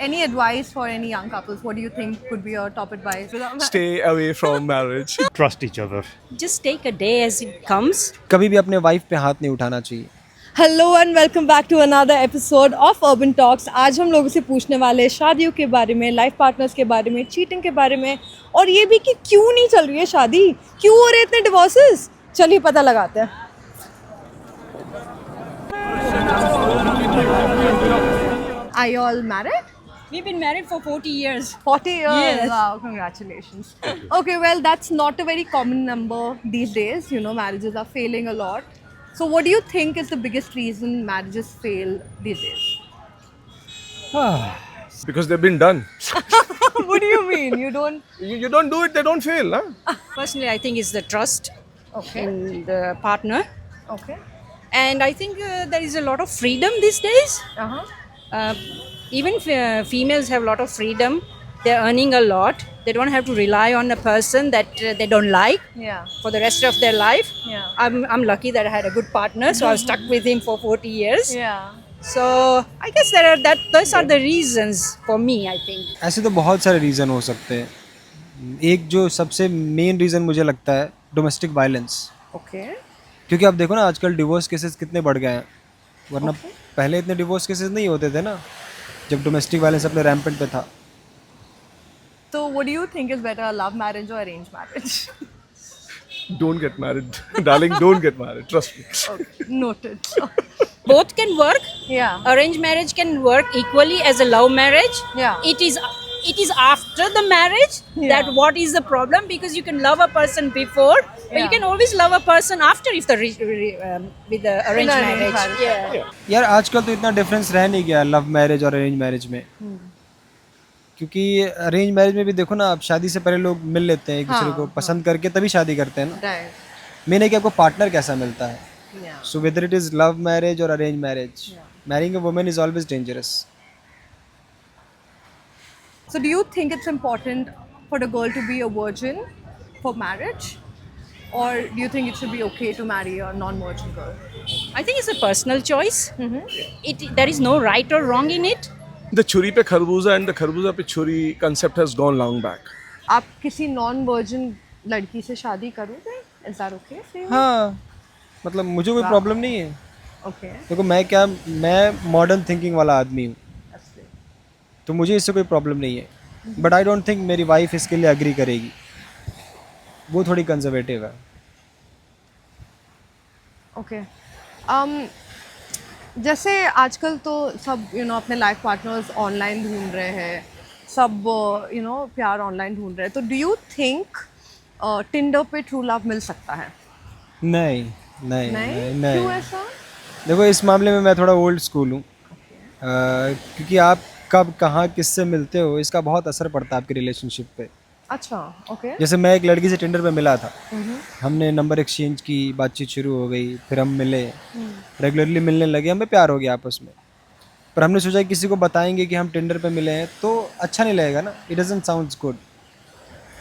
Any advice for any young couples? What do you think could be your top advice? Stay away from marriage. Trust each other. Just take a day as it comes. कभी भी अपने wife पे हाथ नहीं उठाना चाहिए. Hello and welcome back to another episode of urban talks. आज हम लोगों से पूछने वाले हैं शादियों के बारे में, लाइफ पार्टनर्स के बारे में, चीटिंग के बारे में, और ये भी कि क्यों नहीं चल रही है शादी, क्यों हो रहे इतने डिवोर्सेस. चलिए पता लगाते हैं. Are you all married? We've been married for 40 years. 40 years. Yes. Wow, congratulations. Okay, well, that's not a very common number these days. You know, marriages are failing a lot. So, what do you think is the biggest reason marriages fail these days? Because they've been done. What do you mean? You don't. You don't do it, they don't fail, huh? Personally, I think it's the trust Okay. in the partner. Okay. And I think there is a lot of freedom these days. Uh-huh. Even females have a lot of freedom. They're earning a lot. They don't have to rely on a person that they don't like Yeah. for the rest of their life. Yeah. I'm lucky that I had a good partner, so I was stuck with him for 40 years. Yeah. So I guess those are the reasons for me, I think. ऐसे तो बहुत सारे reason हो सकते हैं. एक जो सबसे मेन रीज़न मुझे लगता है डोमेस्टिक वायलेंस. Okay. क्योंकि आप देखो ना आजकल डिवोर्स केसेस कितने बढ़ गए हैं, वरना पहले इतने डिवोर्स केसेस नहीं होते थे ना, जब डोमेस्टिक वायलेंस अपने रैम्पेंट पे था. So, what do you think is better, love marriage or arranged marriage? Don't get married. Darling, don't get married. Trust me. Okay. Noted. Both can work. Yeah. Arranged marriage can work equally as a love marriage. Yeah. It is after the marriage Yeah. that what is the problem, because you can love a person before, but Yeah. you can always love a person after if the with the arranged arranged marriage. marriage. Yeah. यार आजकल तो इतना difference रह नहीं गया love marriage और arrange marriage में. क्योंकि अरेंज मैरिज में भी देखो ना, आप शादी से पहले लोग मिल लेते हैं एक दूसरे को पसंद करके तभी शादी करते हैं ना. Right. मेन है कि आपको पार्टनर कैसा मिलता है. Yeah. So whether it is love marriage और arrange marriage, marrying a woman is always dangerous. So, do you think it's important for the girl to be a virgin for marriage? Or do you think it should be okay to marry a non-virgin girl? I think it's a personal choice. There is no right or wrong in it. The churi pe kharbuza and the kharbuza pe churi concept has gone long back. आप किसी non-virgin लड़की से शादी करोगे? Is that okay for you? हाँ, मतलब मुझे कोई प्रॉब्लम नहीं है. Okay. देखो मैं मॉडर्न थिंकिंग वाला आदमी हूँ, तो मुझे इससे कोई प्रॉब्लम नहीं है. बट आई डोंट थिंक मेरी वाइफ इसके लिए अग्री करेगी. वो थोड़ी कंजर्वेटिव है. Okay. जैसे आजकल तो सब अपने लाइफ पार्टनर्स ऑनलाइन ढूंढ रहे हैं, सब प्यार ऑनलाइन ढूंढ रहे हैं. तो डू यू थिंक टिंडर पे ट्रू लव मिल सकता है? नहीं नहीं नहीं? नहीं, क्यों नहीं. ऐसा? देखो इस मामले में मैं थोड़ा ओल्ड स्कूल हूँ. क्योंकि आप कब कहाँ किससे मिलते हो इसका बहुत असर पड़ता है आपके रिलेशनशिप पे. अच्छा. ओके. जैसे मैं एक लड़की से टिंडर पे मिला था, हमने नंबर एक्सचेंज की, बातचीत शुरू हो गई, फिर हम मिले, रेगुलरली मिलने लगे, हमें प्यार हो गया आपस में. पर हमने सोचा कि किसी को बताएंगे कि हम टिंडर पे मिले हैं तो अच्छा नहीं लगेगा ना, इट डजंट साउंड्स गुड.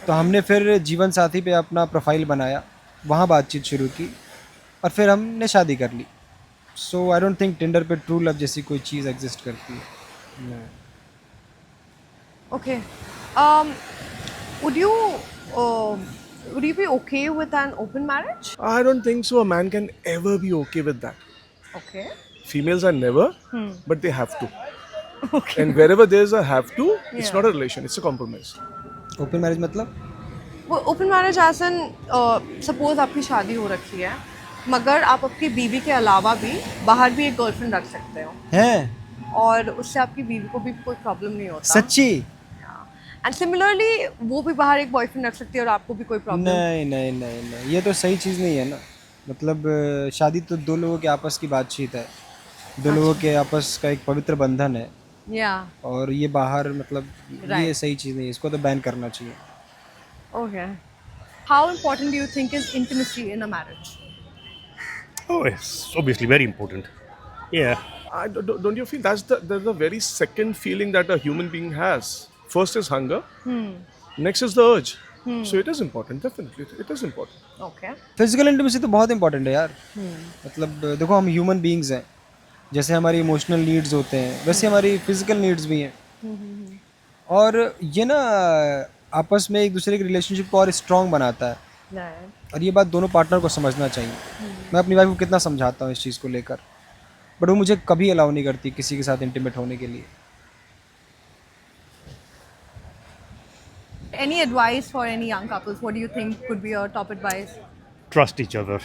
तो हमने फिर जीवन साथी पे अपना प्रोफाइल बनाया, वहाँ बातचीत शुरू की और फिर हमने शादी कर ली. सो आई डोंट थिंक टिंडर पे ट्रू लव जैसी कोई चीज़ एग्जिस्ट करती है. Okay. Would you be okay with an open marriage? I don't think so. A man can ever be okay with that. Okay. Females are never, but they have to. Okay. And wherever there's a have to, it's not a relation, it's a compromise. Open marriage मतलब? वो open marriage as in suppose आपकी शादी हो रखी है, मगर आप आपकी बीवी के अलावा भी बाहर भी एक गर्लफ्रेंड रख सकते हो, हैं? और उससे आपकी बीवी को भी कोई प्रॉब्लम नहीं होता. सच्ची? एंड सिमिलरली वो भी बाहर एक बॉयफ्रेंड रख सकती है और आपको भी कोई प्रॉब्लम. नहीं नहीं नहीं नहीं, ये तो सही चीज़ नहीं है ना. मतलब शादी तो दो लोगों के आपस की बातचीत है, दो लोगों के आपस का एक पवित्र बंधन है. या. और ये बाहर मतलब ये सही चीज़ नहीं है, इसको तो बैन करना चाहिए. Okay. How important do you think is intimacy in a marriage? Oh, it's obviously very important. Yeah. Don't you feel that's the very second feeling that a human being has? First is hunger, next is the urge. So it is important, definitely. It is important. Okay. Physical intimacy तो बहुत important है यार. मतलब देखो हम human beings हैं, जैसे हमारी इमोशनल नीड्स होते हैं वैसे हमारी फिजिकल नीड्स भी हैं. और ये ना आपस में एक दूसरे के रिलेशनशिप को और स्ट्रॉन्ग बनाता है, और ये बात दोनों पार्टनर को समझना चाहिए। मैं अपनी वाइफ को कितना समझाता हूँ इस चीज़ को लेकर, बट वो मुझे कभी अलाउ नहीं करती किसी के साथ इंटीमेट होने के लिए। Any advice for any young couples? What do you think could be your top advice? Trust each other.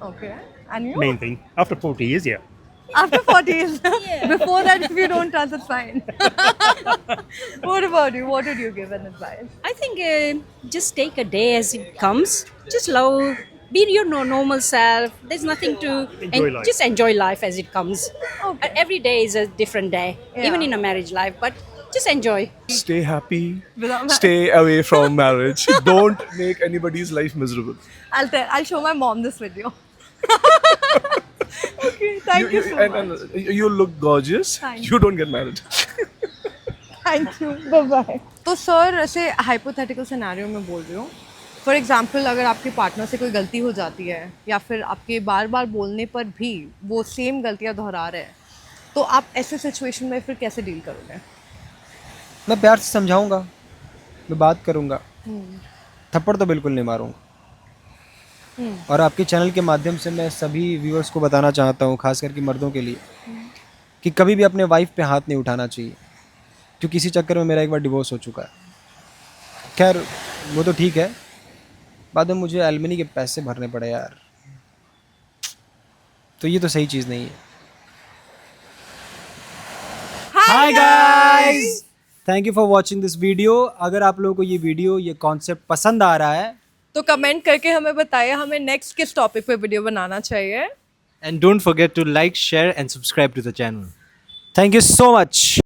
Okay. And you? Main thing. After 40 years, yeah. After 40s. Before that, if you don't trust, it's fine. What about you? What would you give an advice? I think just take a day as it comes. Just love, be your normal self. There's nothing to Enjoy life. Just enjoy life as it comes. Okay. Every day is a different day, even in a marriage life. But just enjoy. Stay happy. Without marriage. Stay away from marriage. Don't make anybody's life miserable. I'll show my mom this video. Okay, thank you so much. And you look gorgeous. Thank You don't get married. Thank you, bye bye. तो sir ऐसे hypothetical scenario में बोल रही हूँ, for example अगर आपके partner से कोई गलती हो जाती है या फिर आपके बार बार बोलने पर भी वो सेम गलतियाँ दोहरा रहे हैं, तो आप ऐसे सिचुएशन में फिर कैसे डील करोगे? मैं प्यार से समझाऊंगा, मैं बात करूंगा, थप्पड़ तो बिल्कुल नहीं मारूंगा। और आपके चैनल के माध्यम से मैं सभी व्यूअर्स को बताना चाहता हूँ, खास करके मर्दों के लिए, कि कभी भी अपने वाइफ पे हाथ नहीं उठाना चाहिए, क्योंकि इसी चक्कर में मेरा एक बार डिवोर्स हो चुका है। खैर वो तो ठीक है, बाद में मुझे एलमनी के पैसे भरने पड़े यार, तो ये तो सही चीज़ नहीं है। Hi guys, thank you for watching this video. अगर आप लोगों को ये वीडियो, ये कॉन्सेप्ट पसंद आ रहा है, तो कमेंट करके हमें बताइए हमें नेक्स्ट किस टॉपिक पे वीडियो बनाना चाहिए। And don't forget to like, share, and subscribe to the channel. Thank you so much.